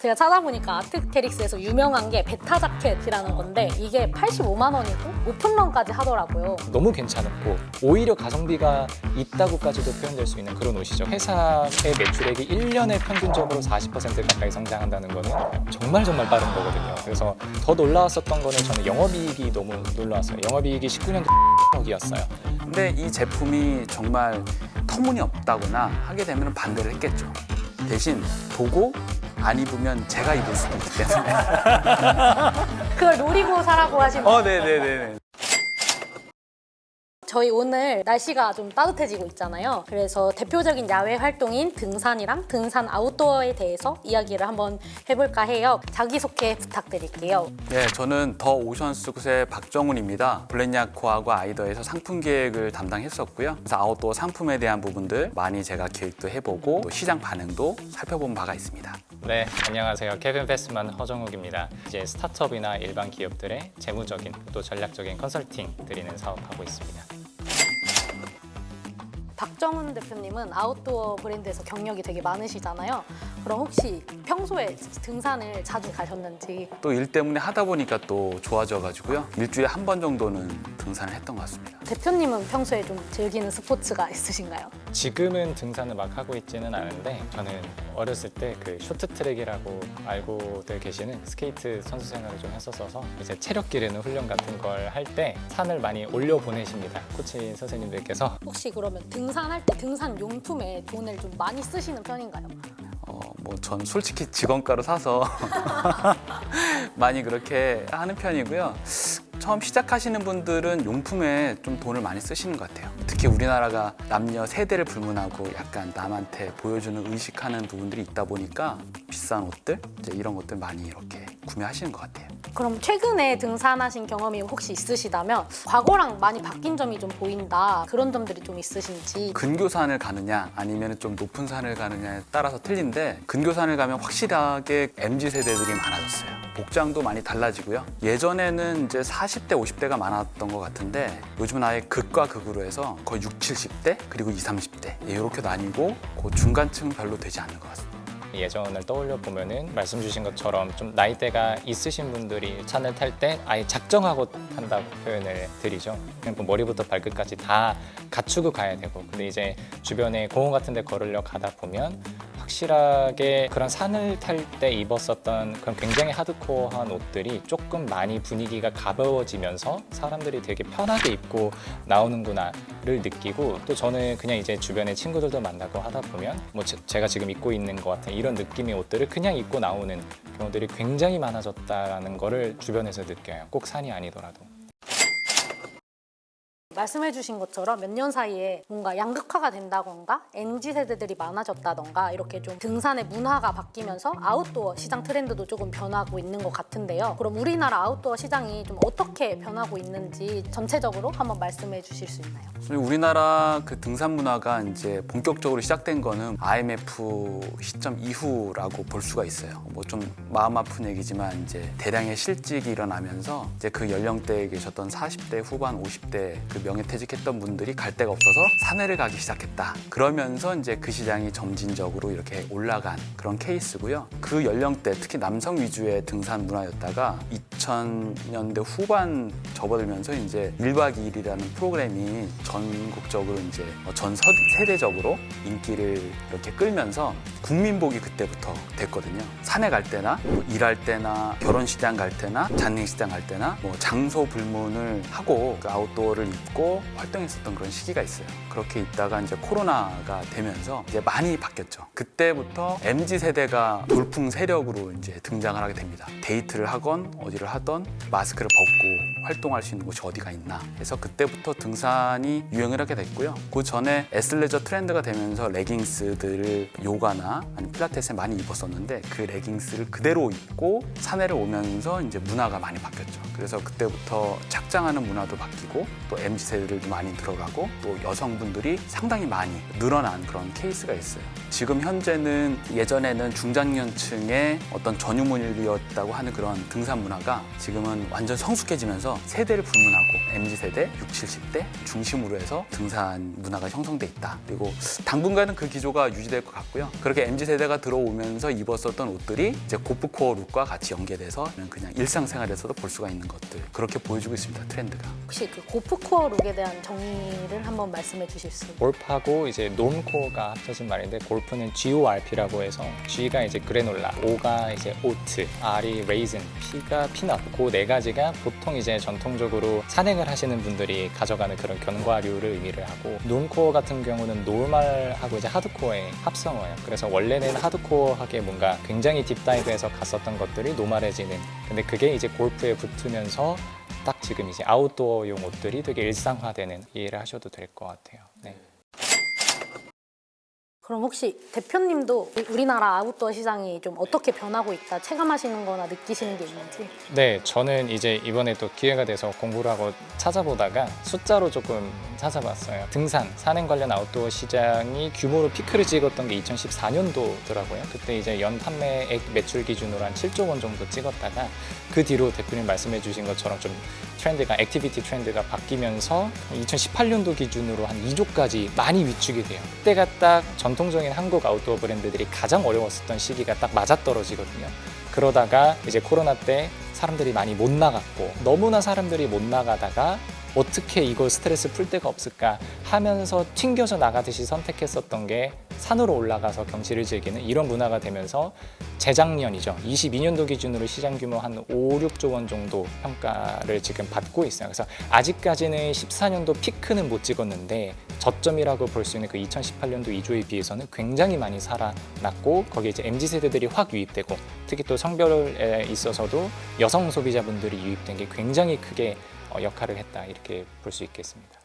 제가 찾아보니까 아트테릭스에서 유명한 게 베타 자켓이라는 건데 이게 85만 원이고 오픈런까지 하더라고요. 너무 괜찮았고 오히려 가성비가 있다고까지도 표현될 수 있는 그런 옷이죠. 회사의 매출액이 1년에 평균적으로 40% 가까이 성장한다는 거는 정말 빠른 거거든요. 그래서 더 놀라웠었던 거는 저는 영업이익이 너무 놀라웠어요. 영업이익이 19년도 10억이었어요. 근데 이 제품이 정말 터무니없다거나 하게 되면 반대를 했겠죠. 대신 보고 안 입으면 제가 입을 수도 있기 때문에. 그걸 노리고 사라고 하시면 네네네. 저희 오늘 날씨가 좀 따뜻해지고 있잖아요. 그래서 대표적인 야외 활동인 등산이랑 등산 아웃도어에 대해서 이야기를 한번 해볼까 해요. 자기소개 부탁드릴게요. 네, 저는 더 오션스굿의 박정훈입니다. 블랙야코하고 아이더에서 상품 기획을 담당했었고요. 그래서 아웃도어 상품에 대한 부분들 많이 제가 기획도 해보고 또 시장 반응도 살펴본 바가 있습니다. 네, 안녕하세요. 케빈 패스만 허정욱입니다. 이제 스타트업이나 일반 기업들의 재무적인 또 전략적인 컨설팅 드리는 사업하고 있습니다. 박정훈 대표님은 아웃도어 브랜드에서 경력이 되게 많으시잖아요. 그럼 혹시 평소에 등산을 자주 가셨는지? 또 일 때문에 하다 보니까 또 좋아져가지고요. 일주일에 한 번 정도는 등산을 했던 것 같습니다. 대표님은 평소에 좀 즐기는 스포츠가 있으신가요? 지금은 등산을 막 하고 있지는 않은데 저는 어렸을 때 그 쇼트트랙이라고 알고들 계시는 스케이트 선수 생활을 좀 했었어서 이제 체력 기르는 훈련 같은 걸 할 때 산을 많이 올려 보내십니다. 코치인 선생님들께서. 혹시 그러면 등산할 때 등산 용품에 돈을 좀 많이 쓰시는 편인가요? 전 솔직히 직원가로 사서 많이 그렇게 하는 편이고요. 처음 시작하시는 분들은 용품에 좀 돈을 많이 쓰시는 것 같아요. 특히 우리나라가 남녀 세대를 불문하고 약간 남한테 보여주는 의식하는 부분들이 있다 보니까 비싼 옷들, 이제 이런 것들 많이 이렇게 구매하시는 것 같아요. 그럼 최근에 등산하신 경험이 혹시 있으시다면 과거랑 많이 바뀐 점이 좀 보인다, 그런 점들이 좀 있으신지. 근교산을 가느냐 아니면 좀 높은 산을 가느냐에 따라서 틀린데 근교산을 가면 확실하게 MZ세대들이 많아졌어요. 복장도 많이 달라지고요. 예전에는 이제 40대, 50대가 많았던 것 같은데 요즘은 아예 극과 극으로 해서 거의 60, 70대 그리고 20, 30대 이렇게 나뉘고 그 중간층은 별로 되지 않는 것 같습니다. 예전을 떠올려 보면은 말씀 주신 것처럼 좀 나이대가 있으신 분들이 산을 탈 때 아예 작정하고 탄다고 표현을 드리죠. 그냥 뭐 머리부터 발끝까지 다 갖추고 가야 되고, 근데 이제 주변에 공원 같은 데 걸으려 가다 보면 확실하게 그런 산을 탈 때 입었었던 그런 굉장히 하드코어한 옷들이 조금 많이 분위기가 가벼워지면서 사람들이 되게 편하게 입고 나오는구나를 느끼고, 또 저는 그냥 이제 주변에 친구들도 만나고 하다 보면 뭐 제가 지금 입고 있는 것 같은 이런 느낌의 옷들을 그냥 입고 나오는 경우들이 굉장히 많아졌다는 거를 주변에서 느껴요. 꼭 산이 아니더라도. 말씀해주신 것처럼 몇 년 사이에 뭔가 양극화가 된다던가 MZ세대들이 많아졌다던가 이렇게 좀 등산의 문화가 바뀌면서 아웃도어 시장 트렌드도 조금 변하고 있는 것 같은데요. 그럼 우리나라 아웃도어 시장이 좀 어떻게 변하고 있는지 전체적으로 한번 말씀해 주실 수 있나요? 우리나라 그 등산 문화가 이제 본격적으로 시작된 거는 IMF 시점 이후라고 볼 수가 있어요. 뭐 좀 마음 아픈 얘기지만 이제 대량의 실직이 일어나면서 이제 그 연령대에 계셨던 40대 후반, 50대 그 명예퇴직했던 분들이 갈 데가 없어서 산에를 가기 시작했다. 그러면서 이제 그 시장이 점진적으로 이렇게 올라간 그런 케이스고요. 그 연령대, 특히 남성 위주의 등산 문화였다가 2000년대 후반 접어들면서 이제 1박 2일이라는 프로그램이 전국적으로 이제 전 세대적으로 인기를 이렇게 끌면서 국민복이 그때부터 됐거든요. 산에 갈 때나 뭐 일할 때나 결혼식장 갈 때나 장례식장 갈 때나 뭐 장소 불문을 하고 그 아웃도어를 입고 활동했었던 그런 시기가 있어요. 그렇게 있다가 이제 코로나가 되면서 이제 많이 바뀌었죠. 그때부터 MZ세대가 돌풍 세력으로 이제 등장을 하게 됩니다. 데이트를 하건 어디를 하던 마스크를 벗고 활동할 수 있는 곳이 어디가 있나 해서 그때부터 등산이 유행을 하게 됐고요. 그 전에 애슬레저 트렌드가 되면서 레깅스들을 요가나 아니면 필라테스에 많이 입었었는데 그 레깅스를 그대로 입고 산에를 오면서 이제 문화가 많이 바뀌었죠. 그래서 그때부터 착장하는 문화도 바뀌고 또 MZ MZ세대들도 많이 들어가고 또 여성분들이 상당히 많이 늘어난 그런 케이스가 있어요. 지금 현재는 예전에는 중장년층의 어떤 전유물이었다고 하는 그런 등산 문화가 지금은 완전 성숙해지면서 세대를 불문하고 MZ세대, 60, 70대 중심으로 해서 등산 문화가 형성돼 있다. 그리고 당분간은 그 기조가 유지될 것 같고요. 그렇게 MZ세대가 들어오면서 입었었던 옷들이 이제 고프코어 룩과 같이 연계돼서 그냥 일상생활에서도 볼 수가 있는 것들, 그렇게 보여주고 있습니다. 트렌드가. 혹시 그 고프코어 룩에 대한 정의를 한번 말씀해 주실 수 있나요? 골프하고 이제 놈코어가 합쳐진 말인데, 골프는 GORP라고 해서 G가 이제 그래놀라, O가 이제 오트, R이 레이즌, P가 피넛. 그 네 가지가 보통 이제 전통적으로 산행을 하시는 분들이 가져가는 그런 견과류를 의미를 하고, 놈코어 같은 경우는 노멀하고 이제 하드코어의 합성어예요. 그래서 원래는 하드코어하게 뭔가 굉장히 딥다이브해서 갔었던 것들이 노멀해지는, 근데 그게 이제 골프에 붙으면서 딱 지금 이제 아웃도어용 옷들이 되게 일상화되는, 이해를 하셔도 될 것 같아요. 네. 그럼 혹시 대표님도 우리나라 아웃도어 시장이 좀 어떻게 변하고 있다 체감하시는 거나 느끼시는 게 있는지? 네, 저는 이제 이번에 또 기회가 돼서 공부를 하고 찾아보다가 숫자로 조금 찾아봤어요. 등산, 산행 관련 아웃도어 시장이 규모로 피크를 찍었던 게 2014년도더라고요. 그때 이제 연 판매액 매출 기준으로 한 7조 원 정도 찍었다가, 그 뒤로 대표님 말씀해 주신 것처럼 좀 트렌드가, 액티비티 트렌드가 바뀌면서 2018년도 기준으로 한 2조까지 많이 위축이 돼요. 그때가 딱 전통적인 한국 아웃도어 브랜드들이 가장 어려웠었던 시기가 딱 맞아떨어지거든요. 그러다가 이제 코로나 때 사람들이 많이 못 나갔고, 너무나 사람들이 못 나가다가 어떻게 이걸 스트레스 풀 데가 없을까 하면서 튕겨져 나가듯이 선택했었던 게 산으로 올라가서 경치를 즐기는 이런 문화가 되면서 재작년이죠. 22년도 기준으로 시장 규모 한 5, 6조 원 정도 평가를 지금 받고 있어요. 그래서 아직까지는 14년도 피크는 못 찍었는데 저점이라고 볼 수 있는 그 2018년도 2조에 비해서는 굉장히 많이 살아났고, 거기에 이제 MZ세대들이 확 유입되고, 특히 또 성별에 있어서도 여성 소비자분들이 유입된 게 굉장히 크게 역할을 했다, 이렇게 볼 수 있겠습니다.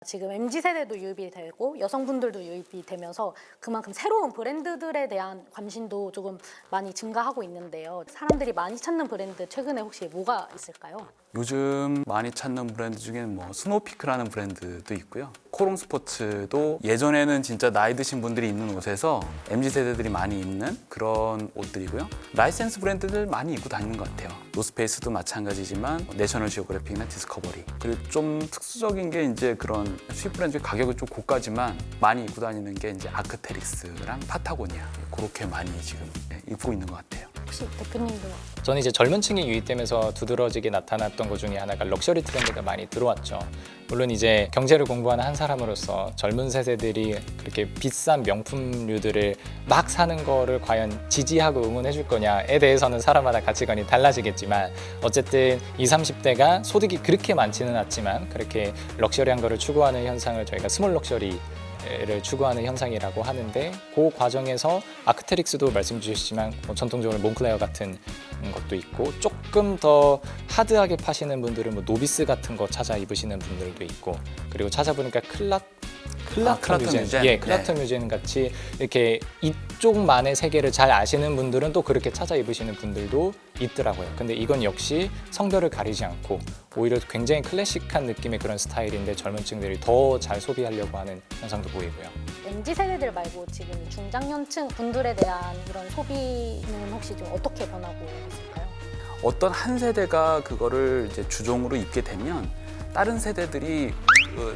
지금 MZ세대도 유입이 되고 여성분들도 유입이 되면서 그만큼 새로운 브랜드들에 대한 관심도 조금 많이 증가하고 있는데요. 사람들이 많이 찾는 브랜드 최근에 혹시 뭐가 있을까요? 요즘 많이 찾는 브랜드 중에는 뭐 스노우피크라는 브랜드도 있고요. 코롱 스포츠도 예전에는 진짜 나이 드신 분들이 입는 옷에서 MZ세대들이 많이 입는 그런 옷들이고요. 라이센스 브랜드들 많이 입고 다니는 것 같아요. 노스페이스도 마찬가지지만 내셔널 지오그래픽이나 디스커버리. 그리고 좀 특수적인 게 이제 그런 수입 브랜드 가격이 좀 고가지만 많이 입고 다니는 게 이제 아크테릭스랑 파타고니아. 그렇게 많이 지금 입고 있는 것 같아요. 혹시 대표님도? 저는 이제 젊은 층이 유입되면서 두드러지게 나타났던 것 중에 하나가 럭셔리 트렌드가 많이 들어왔죠. 물론 이제 경제를 공부하는 한 사람으로서 젊은 세대들이 그렇게 비싼 명품류들을 막 사는 거를 과연 지지하고 응원해 줄 거냐에 대해서는 사람마다 가치관이 달라지겠지만, 어쨌든 20, 30대가 소득이 그렇게 많지는 않지만 그렇게 럭셔리한 거를 추구하는 현상을 저희가 스몰 럭셔리 를 추구하는 현상이라고 하는데, 그 과정에서 아크테릭스도 말씀 주셨지만 전통적으로 몬클레어 같은 것도 있고, 조금 더 하드하게 파시는 분들은 뭐 노비스 같은 거 찾아 입으시는 분들도 있고, 그리고 찾아보니까 클라터 뮤젠, 클라터 뮤젠 같이 이렇게 이쪽만의 세계를 잘 아시는 분들은 또 그렇게 찾아 입으시는 분들도 있더라고요. 근데 이건 역시 성별을 가리지 않고 오히려 굉장히 클래식한 느낌의 그런 스타일인데 젊은 층들이 더 잘 소비하려고 하는 현상도 보이고요. MZ세대들 말고 지금 중장년층 분들에 대한 이런 소비는 혹시 좀 어떻게 변하고 있을까요? 어떤 한 세대가 그거를 이제 주종으로 입게 되면 다른 세대들이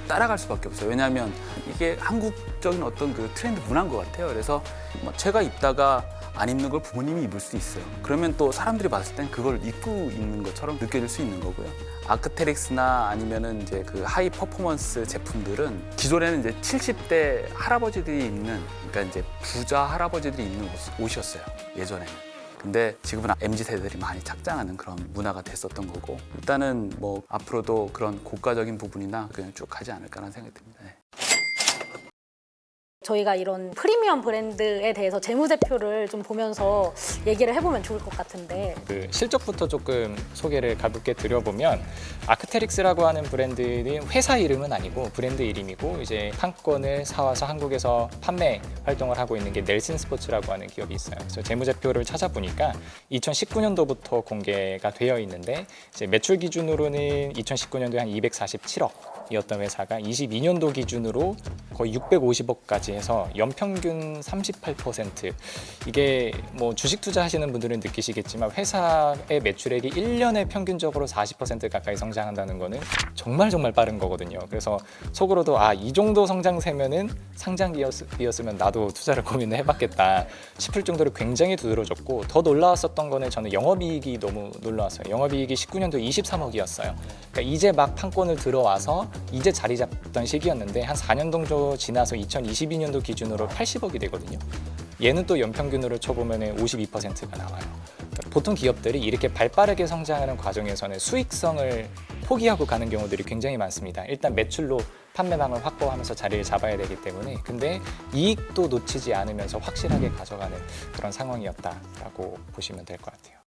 따라갈 수밖에 없어요. 왜냐하면 이게 한국적인 어떤 그 트렌드 문화인 것 같아요. 그래서 뭐 제가 입다가 안 입는 걸 부모님이 입을 수 있어요. 그러면 또 사람들이 봤을 땐 그걸 입고 있는 것처럼 느껴질 수 있는 거고요. 아크테릭스나 아니면은 이제 그 하이 퍼포먼스 제품들은 기존에는 이제 70대 할아버지들이 입는, 그러니까 이제 부자 할아버지들이 입는 옷이었어요. 예전에는. 근데 지금은 MZ세대들이 많이 착장하는 그런 문화가 됐었던 거고, 일단은 뭐 앞으로도 그런 고가적인 부분이나 그냥 쭉 가지 않을까라는 생각이 듭니다. 네. 저희가 이런 프리미엄 브랜드에 대해서 재무제표를 좀 보면서 얘기를 해보면 좋을 것 같은데 그 실적부터 조금 소개를 가볍게 드려보면 아크테릭스라고 하는 브랜드는 회사 이름은 아니고 브랜드 이름이고 이제 판권을 사와서 한국에서 판매 활동을 하고 있는 게 넬슨 스포츠라고 하는 기업이 있어요. 그래서 재무제표를 찾아보니까 2019년도부터 공개가 되어 있는데 이제 매출 기준으로는 2019년도에 한 247억 이었던 회사가 22년도 기준으로 거의 650억까지 해서 연평균 38%. 이게 뭐 주식 투자하시는 분들은 느끼시겠지만 회사의 매출액이 1년에 평균적으로 40% 가까이 성장한다는 거는 정말 빠른 거거든요. 그래서 속으로도 이 정도 성장세면은 상장기업이었으면 나도 투자를 고민을 해봤겠다 싶을 정도로 굉장히 두드러졌고, 더 놀라웠었던 거는 저는 영업이익이 너무 놀라웠어요. 영업이익이 19년도 23억이었어요. 그러니까 이제 막 판권을 들어와서 이제 자리 잡던 시기였는데 한 4년 정도 지나서 2022년도 기준으로 80억이 되거든요. 얘는 또 연평균으로 쳐보면 52%가 나와요. 그러니까 보통 기업들이 이렇게 발빠르게 성장하는 과정에서는 수익성을 포기하고 가는 경우들이 굉장히 많습니다. 일단 매출로 판매망을 확보하면서 자리를 잡아야 되기 때문에, 근데 이익도 놓치지 않으면서 확실하게 가져가는 그런 상황이었다라고 보시면 될 것 같아요.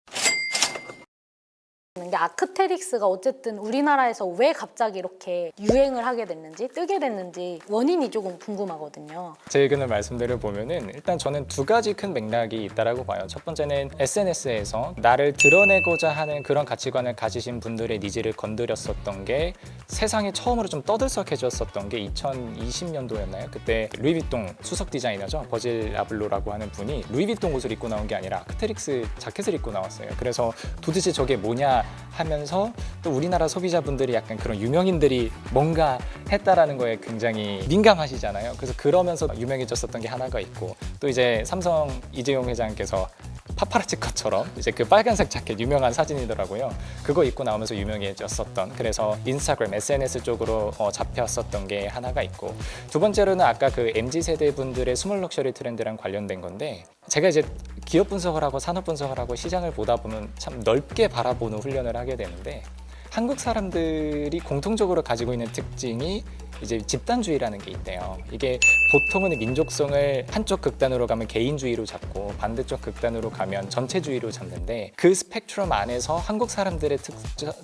게 아크테릭스가 어쨌든 우리나라에서 왜 갑자기 이렇게 유행을 하게 됐는지 뜨게 됐는지 원인이 조금 궁금하거든요. 제 의견을 말씀드려 보면은 일단 저는 두 가지 큰 맥락이 있다라고 봐요. 첫 번째는 SNS에서 나를 드러내고자 하는 그런 가치관을 가지신 분들의 니즈를 건드렸었던 게 세상에 처음으로 좀 떠들썩해졌었던 게 2020년도였나요? 그때 루이비통 수석 디자이너죠, 버질 아블로라고 하는 분이 루이비통 옷을 입고 나온 게 아니라 아크테릭스 자켓을 입고 나왔어요. 그래서 도대체 저게 뭐냐 하면서 또 우리나라 소비자분들이 약간 그런 유명인들이 뭔가 했다라는 거에 굉장히 민감하시잖아요. 그래서 그러면서 유명해졌었던 게 하나가 있고, 또 이제 삼성 이재용 회장께서 파파라치 컷처럼 이제 그 빨간색 자켓 유명한 사진이더라고요. 그거 입고 나오면서 유명해졌었던, 그래서 인스타그램, SNS 쪽으로 잡혔었던 게 하나가 있고, 두 번째로는 아까 그 MZ세대 분들의 스몰 럭셔리 트렌드랑 관련된 건데, 제가 이제 기업 분석을 하고 산업 분석을 하고 시장을 보다 보면 참 넓게 바라보는 훈련을 하게 되는데, 한국 사람들이 공통적으로 가지고 있는 특징이 이제 집단주의라는 게 있대요. 이게 보통은 민족성을 한쪽 극단으로 가면 개인주의로 잡고 반대쪽 극단으로 가면 전체주의로 잡는데, 그 스펙트럼 안에서 한국 사람들의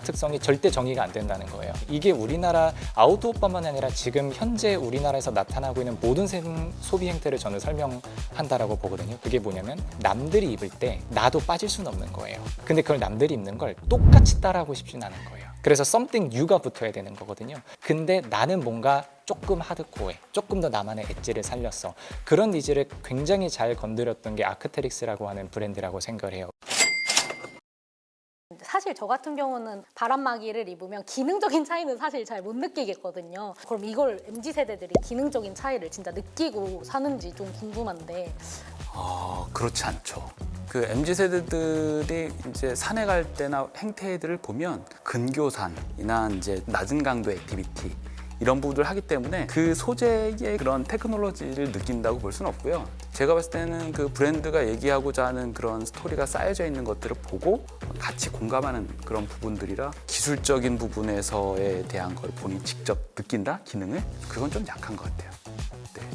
특성이 절대 정의가 안 된다는 거예요. 이게 우리나라 아웃도어뿐만 아니라 지금 현재 우리나라에서 나타나고 있는 모든 소비 행태를 저는 설명한다라고 보거든요. 그게 뭐냐면 남들이 입을 때 나도 빠질 수는 없는 거예요. 근데 그걸 남들이 입는 걸 똑같이 따라하고 싶진 않은 거예요. 그래서 something new가 붙어야 되는 거거든요. 근데 나는 뭔가 조금 하드코어해, 조금 더 나만의 엣지를 살렸어. 그런 니즈를 굉장히 잘 건드렸던 게 아크테릭스라고 하는 브랜드라고 생각을 해요. 사실 저 같은 경우는 바람막이를 입으면 기능적인 차이는 사실 잘 못 느끼겠거든요. 그럼 이걸 MZ세대들이 기능적인 차이를 진짜 느끼고 사는지 좀 궁금한데. 그렇지 않죠. 그 MZ세대들이 이제 산에 갈 때나 행태들을 보면 근교산이나 이제 낮은 강도 액티비티 이런 부분들을 하기 때문에 그 소재의 그런 테크놀로지를 느낀다고 볼 수는 없고요. 제가 봤을 때는 그 브랜드가 얘기하고자 하는 그런 스토리가 쌓여져 있는 것들을 보고 같이 공감하는 그런 부분들이라, 기술적인 부분에서에 대한 걸 본인이 직접 느낀다, 기능을, 그건 좀 약한 것 같아요.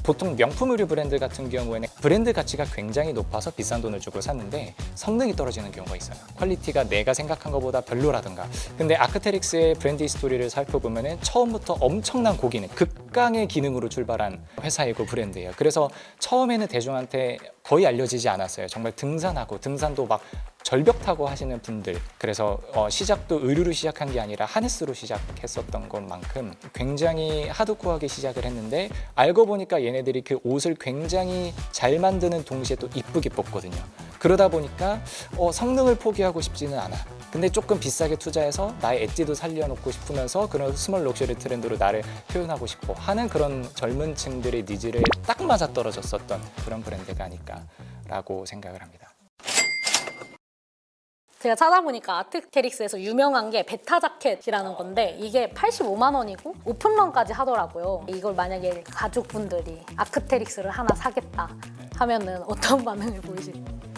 보통 명품 의류 브랜드 같은 경우에는 브랜드 가치가 굉장히 높아서 비싼 돈을 주고 샀는데 성능이 떨어지는 경우가 있어요. 퀄리티가 내가 생각한 것보다 별로라든가. 근데 아크테릭스의 브랜드 스토리를 살펴보면 처음부터 엄청난 고기능, 극강의 기능으로 출발한 회사이고 브랜드예요. 그래서 처음에는 대중한테 거의 알려지지 않았어요. 정말 등산하고, 등산도 막 절벽 타고 하시는 분들, 그래서 시작도 의류로 시작한 게 아니라 하네스로 시작했었던 것만큼 굉장히 하드코어하게 시작을 했는데, 알고 보니까 얘네들이 그 옷을 굉장히 잘 만드는 동시에 또 이쁘게 뽑거든요. 그러다 보니까 성능을 포기하고 싶지는 않아. 근데 조금 비싸게 투자해서 나의 엣지도 살려놓고 싶으면서 그런 스몰 럭셔리 트렌드로 나를 표현하고 싶어 하는 그런 젊은 층들의 니즈를 딱 맞아떨어졌었던 그런 브랜드가 아닐까라고 생각을 합니다. 제가 찾아보니까 아크테릭스에서 유명한 게 베타 자켓이라는 건데 이게 85만 원이고 오픈런까지 하더라고요. 이걸 만약에 가족분들이 아크테릭스를 하나 사겠다 하면은 어떤 반응을 보이실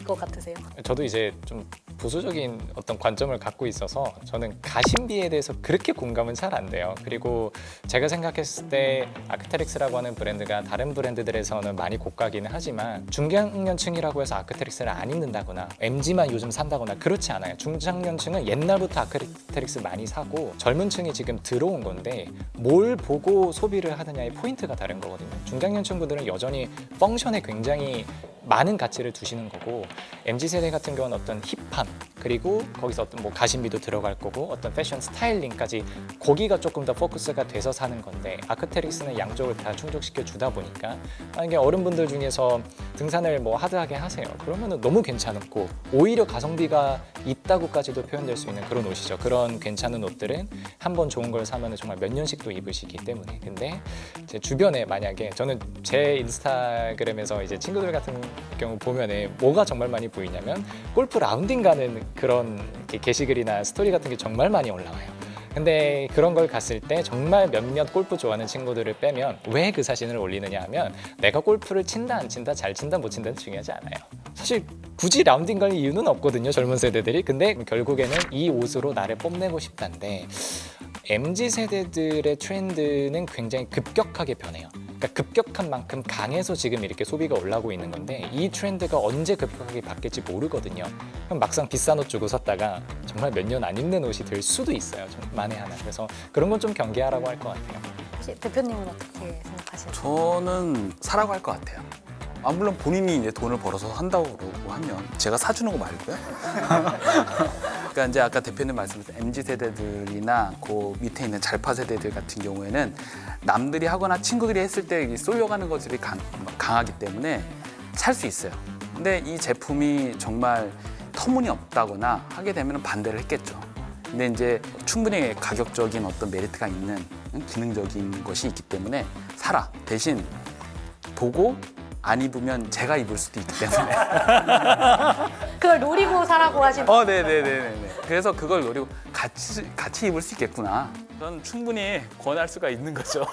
것 같으세요? 저도 이제 좀 보수적인 어떤 관점을 갖고 있어서 저는 가심비에 대해서 그렇게 공감은 잘 안 돼요. 그리고 제가 생각했을 때 아크테릭스라고 하는 브랜드가 다른 브랜드들에서는 많이 고가기는 하지만 중장년층이라고 해서 아크테릭스를 안 입는다거나 MG만 요즘 산다거나 그렇지 않아요. 중장년층은 옛날부터 아크테릭스 많이 사고 젊은 층이 지금 들어온 건데 뭘 보고 소비를 하느냐의 포인트가 다른 거거든요. 중장년층 분들은 여전히 펑션에 굉장히 많은 가치를 두시는 거고 MZ세대 같은 경우는 어떤 힙함 그리고 거기서 어떤 뭐 가심비도 들어갈 거고 어떤 패션 스타일링까지 거기가 조금 더 포커스가 돼서 사는 건데 아크테릭스는 양쪽을 다 충족시켜 주다 보니까 만약에 어른분들 중에서 등산을 뭐 하드하게 하세요. 그러면은 너무 괜찮고 오히려 가성비가 있다고까지도 표현될 수 있는 그런 옷이죠. 그런 괜찮은 옷들은 한번 좋은 걸 사면은 정말 몇 년씩도 입으시기 때문에. 근데 제 주변에 만약에 저는 제 인스타그램에서 이제 친구들 같은 경우 보면은 뭐가 정말 많이 보이냐면 골프 라운딩 가는 그런 이렇게 게시글이나 스토리 같은 게 정말 많이 올라와요. 근데 그런 걸 갔을 때 정말 몇몇 골프 좋아하는 친구들을 빼면 왜 그 사진을 올리느냐 하면 내가 골프를 친다 안 친다 잘 친다 못 친다는 중요하지 않아요. 사실 굳이 라운딩 갈 이유는 없거든요, 젊은 세대들이. 근데 결국에는 이 옷으로 나를 뽐내고 싶다는데 MZ 세대들의 트렌드는 굉장히 급격하게 변해요. 그러니까 급격한 만큼 강해서 지금 이렇게 소비가 올라오고 있는 건데 이 트렌드가 언제 급격하게 바뀔지 모르거든요. 그럼 막상 비싼 옷 주고 샀다가 정말 몇 년 안 입는 옷이 될 수도 있어요. 좀 만에 하나. 그래서 그런 건 좀 경계하라고 할 것 같아요. 혹시 대표님은 어떻게 생각하세요? 저는 사라고 할 것 같아요. 물론 본인이 이제 돈을 벌어서 한다고 하면 제가 사주는 거 말고요. 그러니까 이제 아까 대표님 말씀하신 MZ 세대들이나 그 밑에 있는 잘파 세대들 같은 경우에는 남들이 하거나 친구들이 했을 때 쏠려가는 것들이 강하기 때문에 살 수 있어요. 근데 이 제품이 정말 터무니없다거나 하게 되면 반대를 했겠죠. 근데 이제 충분히 가격적인 어떤 메리트가 있는 기능적인 것이 있기 때문에 사라. 대신 보고 안 입으면 제가 입을 수도 있기 때문에. 그걸 노리고 사라고 하신 네네네네. 그래서 그걸 노리고 같이 입을 수 있겠구나. 저는 충분히 권할 수가 있는 거죠.